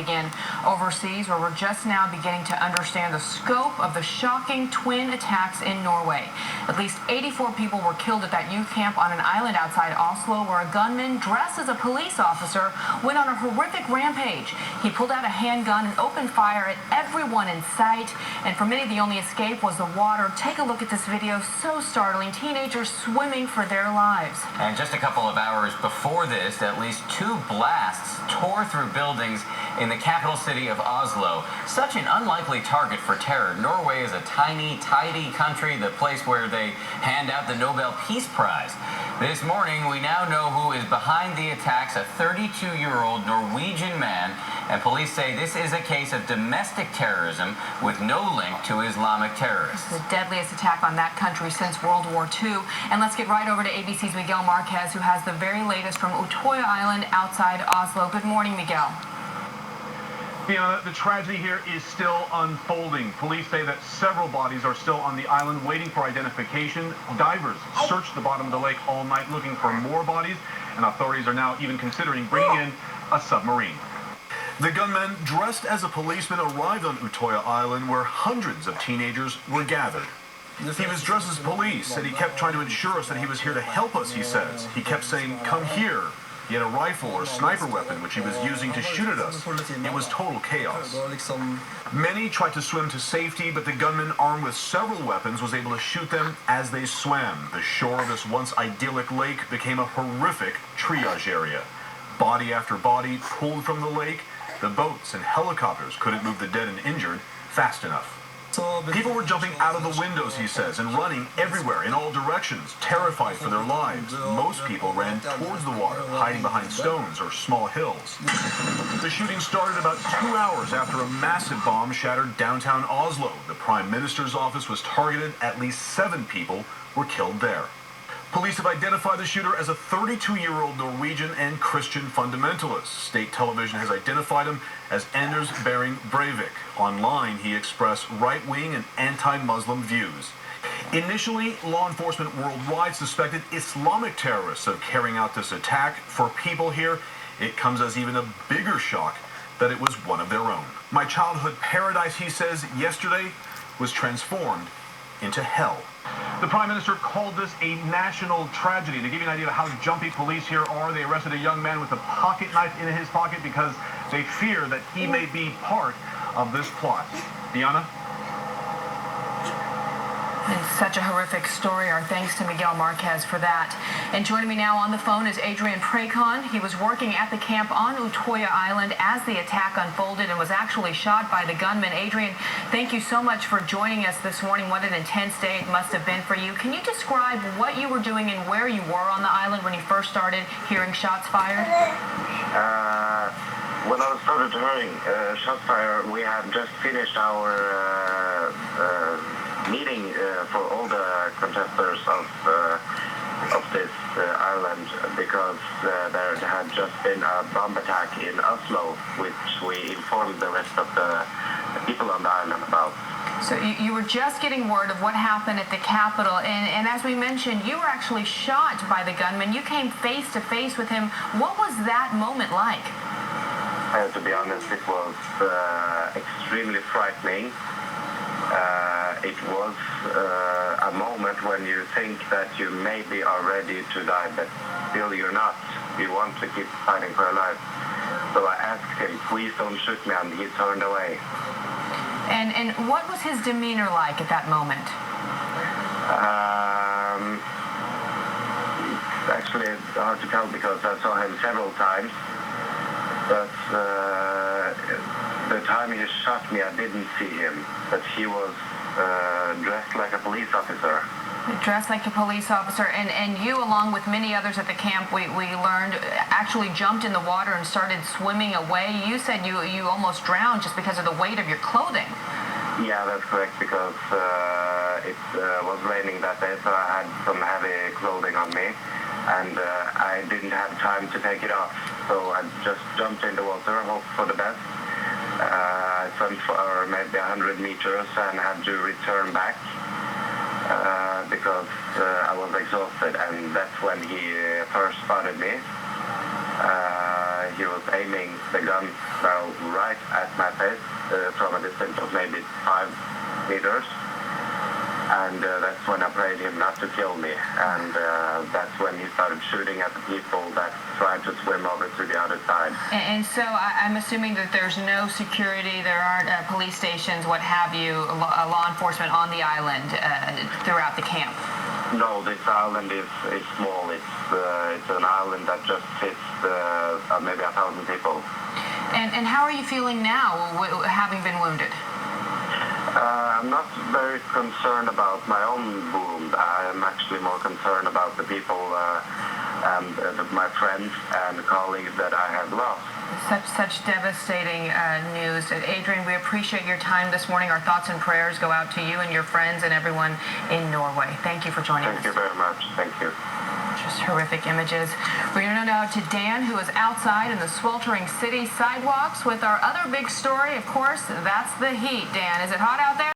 Again, overseas, where we're just now beginning to understand the scope of the shocking twin attacks in Norway. At least 84 people were killed at that youth camp on an island outside Oslo, where a gunman dressed as a police officer went on a horrific rampage. He pulled out a handgun and opened fire at everyone in sight, and for many, the only escape was the water. Take a look at this video, so startling. Teenagers swimming for their lives. And just a couple of hours before this, at least 2 blasts tore through buildings in the capital city of Oslo. Such an unlikely target for terror. Norway is a tiny, tidy country, the place where they hand out the Nobel Peace Prize. This morning, we now know who is behind the attacks, a 32-year-old Norwegian man, and police say this is a case of domestic terrorism with no link to Islamic terrorists. The deadliest attack on that country since World War II. And let's get right over to ABC's Miguel Marquez, who has the very latest from Utøya Island outside Oslo. Good morning, Miguel. Fiona, the tragedy here is still unfolding. Police say that several bodies are still on the island waiting for identification. Divers searched the bottom of the lake all night looking for more bodies, and authorities are now even considering bringing in a submarine. The gunman, dressed as a policeman, arrived on Utøya Island, where hundreds of teenagers were gathered. He was dressed as police, and he kept trying to assure us that he was here to help us, he says. He kept saying, "Come here." He had a rifle or sniper weapon, which he was using to shoot at us. It was total chaos. Many tried to swim to safety, but the gunman, armed with several weapons, was able to shoot them as they swam. The shore of this once idyllic lake became a horrific triage area. Body after body pulled from the lake. The boats and helicopters couldn't move the dead and injured fast enough. People were jumping out of the windows, he says, and running everywhere in all directions, terrified for their lives. Most people ran towards the water, hiding behind stones or small hills. The shooting started about 2 hours after a massive bomb shattered downtown Oslo. The Prime Minister's office was targeted. At least 7 people were killed there. Police have identified the shooter as a 32-year-old Norwegian and Christian fundamentalist. State television has identified him as Anders Behring Breivik. Online, he expressed right-wing and anti-Muslim views. Initially, law enforcement worldwide suspected Islamic terrorists of carrying out this attack. For people here, it comes as even a bigger shock that it was one of their own. My childhood paradise, he says, yesterday was transformed into hell. The Prime Minister called this a national tragedy. To give you an idea of how jumpy police here are, they arrested a young man with a pocket knife in his pocket because they fear that he may be part of this plot. Diana? And such a horrific story. Our thanks to Miguel Marquez for that. And joining me now on the phone is Adrian Prekon. He was working at the camp on Utøya Island as the attack unfolded and was actually shot by the gunman. Adrian, thank you so much for joining us this morning. What an intense day it must have been for you. Can you describe what you were doing and where you were on the island when you first started hearing shots fired? When I started hearing shots fired, we had just finished our meeting for all the contestants of this island, because there had just been a bomb attack in Oslo, which we informed the rest of the people on the island about. So you were just getting word of what happened at the Capitol, and as we mentioned, you were actually shot by the gunman. You came face to face with him. What was that moment like? To be honest, it was extremely frightening. It was a moment when you think that you maybe are ready to die, but still you're not. You want to keep fighting for your life. So I asked him, "Please don't shoot me," and he turned away. And what was his demeanor like at that moment? Actually, it's hard to tell because I saw him several times. But the time he shot me, I didn't see him. But he was dressed like a police officer. Dressed like a police officer, and you, along with many others at the camp, we learned, actually jumped in the water and started swimming away. You said you almost drowned just because of the weight of your clothing. Yeah, that's correct, because it was raining that day, so I had some heavy clothing on me, and I didn't have time to take it off. So I just jumped in the water, hoped for the best. I swam for maybe 100 meters and had to return back because I was exhausted, and that's when he first spotted me. he was aiming the gun barrel right at my face from a distance of maybe 5 meters. And that's when I prayed him not to kill me. And that's when he started shooting at the people that tried to swim over to the other side. And so I'm assuming that there's no security, there aren't police stations, what have you, law enforcement on the island throughout the camp? No, this island is small. It's an island that just fits maybe 1,000 people. And how are you feeling now, having been wounded? I'm not very concerned about my own wound. I'm actually more concerned about the people and my friends and colleagues that I have lost. Such devastating news. Adrian, we appreciate your time this morning. Our thoughts and prayers go out to you and your friends and everyone in Norway. Thank you for joining us. Thank you very much. Thank you. Just horrific images. We're going to go now to Dan, who is outside in the sweltering city sidewalks with our other big story. Of course, that's the heat. Dan, is it hot out there?